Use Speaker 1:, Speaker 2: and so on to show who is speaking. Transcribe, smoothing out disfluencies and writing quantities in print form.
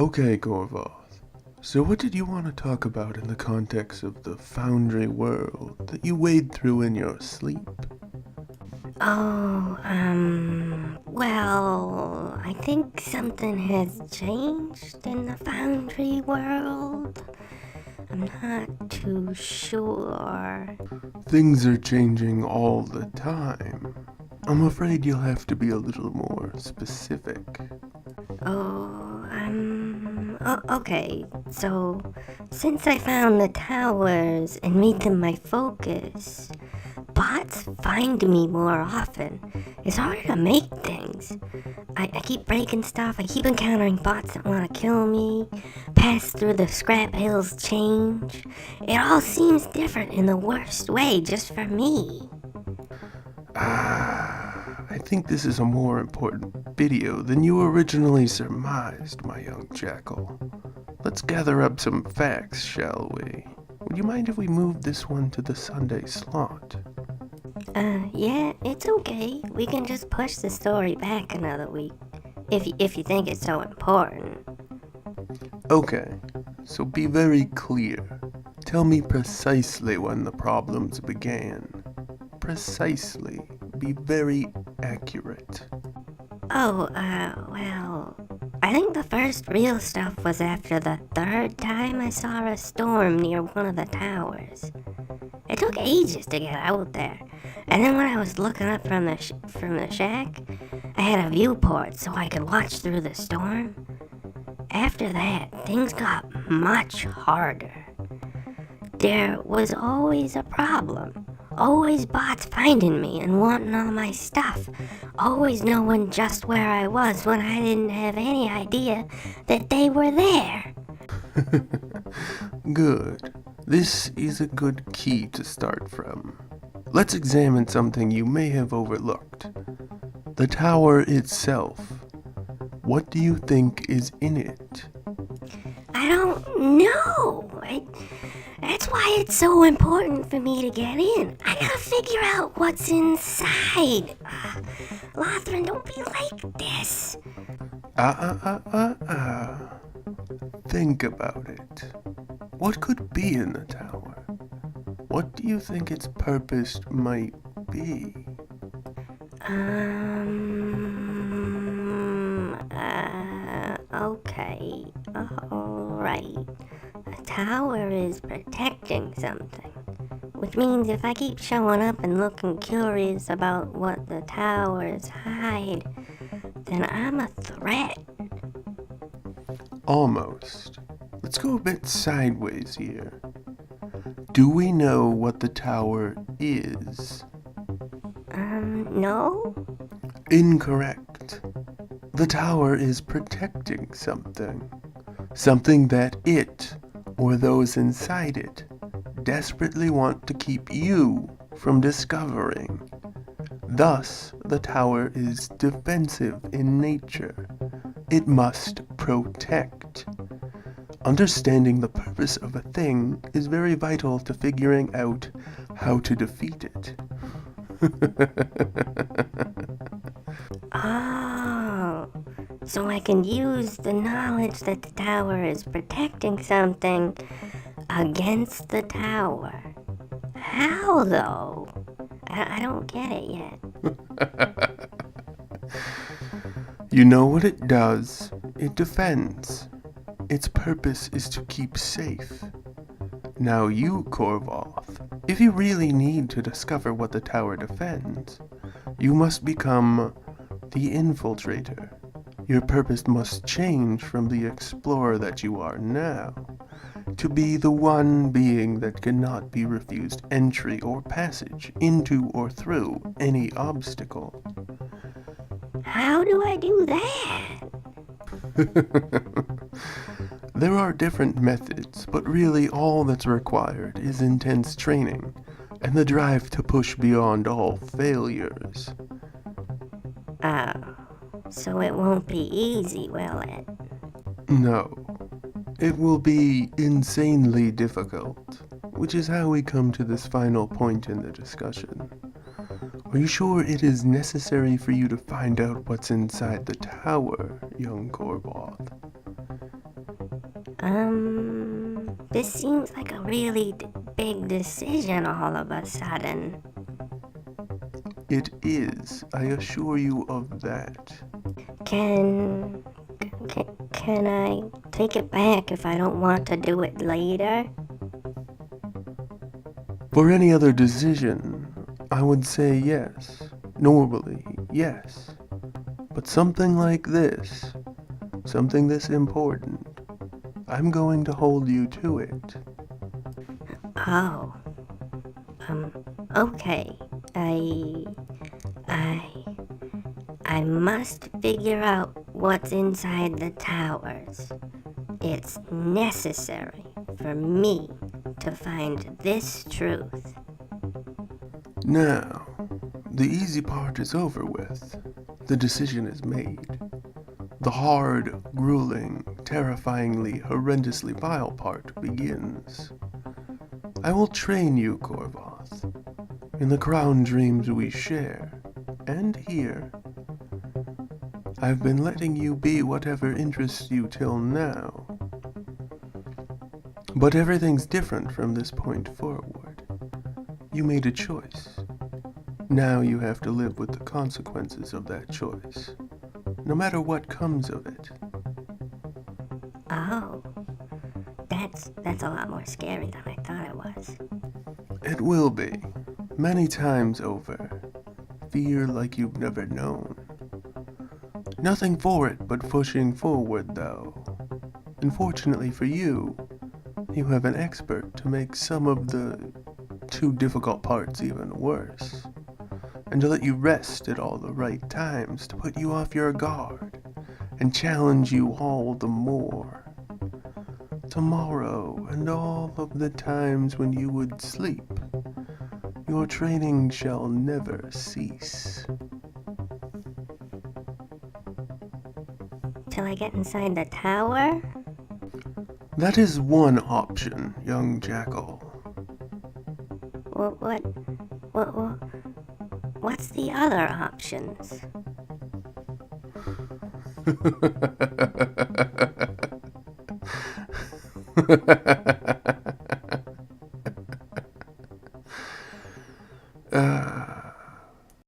Speaker 1: Okay, Gorvoth. So what did you want to talk about in the context of the Foundry world that you wade through in your sleep?
Speaker 2: Well, I think something has changed in the Foundry world. I'm not too sure.
Speaker 1: Things are changing all the time. I'm afraid you'll have to be a little more specific.
Speaker 2: Okay. So, since I found the towers and made them my focus, bots find me more often. It's harder to make things. I keep breaking stuff, I keep encountering bots that want to kill me, pass through the scrap hills change. It all seems different in the worst way just for me.
Speaker 1: I think this is a more important video than you originally surmised, my young jackal. Let's gather up some facts, shall we? Would you mind if we moved this one to the Sunday slot?
Speaker 2: Yeah, it's okay. We can just push the story back another week. If you think it's so important.
Speaker 1: Okay, so be very clear. Tell me precisely when the problems began. Precisely. Be very accurate.
Speaker 2: Well, I think the first real stuff was after the third time I saw a storm near one of the towers. It took ages to get out there, and then when I was looking up from the shack, I had a viewport so I could watch through the storm. After that, things got much harder. There was always a problem. Always bots finding me and wanting all my stuff. Always knowing just where I was when I didn't have any idea that they were there.
Speaker 1: Good. This is a good key to start from. Let's examine something you may have overlooked. The tower itself. What do you think is in it?
Speaker 2: I don't know. That's why it's so important for me to get in. I gotta figure out what's inside. Lawthrin, don't be like this.
Speaker 1: Think about it. What could be in the tower? What do you think its purpose might be?
Speaker 2: Okay. Alright. The tower is protecting something. Which means if I keep showing up and looking curious about what the towers hide, then I'm a threat.
Speaker 1: Almost. Let's go a bit sideways here. Do we know what the tower is?
Speaker 2: No?
Speaker 1: Incorrect. The tower is protecting something. Something that it, or those inside it, desperately want to keep you from discovering. Thus, the tower is defensive in nature. It must protect. Understanding the purpose of a thing is very vital to figuring out how to defeat it.
Speaker 2: Oh, so I can use the knowledge that the tower is protecting something against the tower. How, though? I don't get it yet.
Speaker 1: You know what it does? It defends. Its purpose is to keep safe. Now you, Corvoth, if you really need to discover what the tower defends, you must become the infiltrator. Your purpose must change from the explorer that you are now to be the one being that cannot be refused entry or passage into or through any obstacle.
Speaker 2: How do I do that?
Speaker 1: There are different methods, but really all that's required is intense training and the drive to push beyond all failures.
Speaker 2: Oh, so it won't be easy, will it?
Speaker 1: No, it will be insanely difficult, which is how we come to this final point in the discussion. Are you sure it is necessary for you to find out what's inside the tower, young Corvoth?
Speaker 2: This seems like a really big decision all of a sudden.
Speaker 1: It is, I assure you of that.
Speaker 2: Can I take it back if I don't want to do it later?
Speaker 1: For any other decision, I would say yes. Normally, yes. But something like this, something this important, I'm going to hold you to it.
Speaker 2: Oh. Okay. I must figure out what's inside the towers. It's necessary for me to find this truth.
Speaker 1: Now, the easy part is over with. The decision is made. The hard, grueling, terrifyingly, horrendously vile part begins. I will train you, Korvoth, in the crown dreams we share, and here. I've been letting you be whatever interests you till now. But everything's different from this point forward. You made a choice. Now you have to live with the consequences of that choice, no matter what comes of it.
Speaker 2: Oh. That's a lot more scary than I thought it was.
Speaker 1: It will be, many times over. Fear like you've never known. Nothing for it but pushing forward, though. And fortunately for you, you have an expert to make some of the too difficult parts even worse, and to let you rest at all the right times to put you off your guard and challenge you all the more. Tomorrow and all of the times when you would sleep, your training shall never cease.
Speaker 2: Till I get inside the tower?
Speaker 1: That is one option, young jackal.
Speaker 2: What's the other options?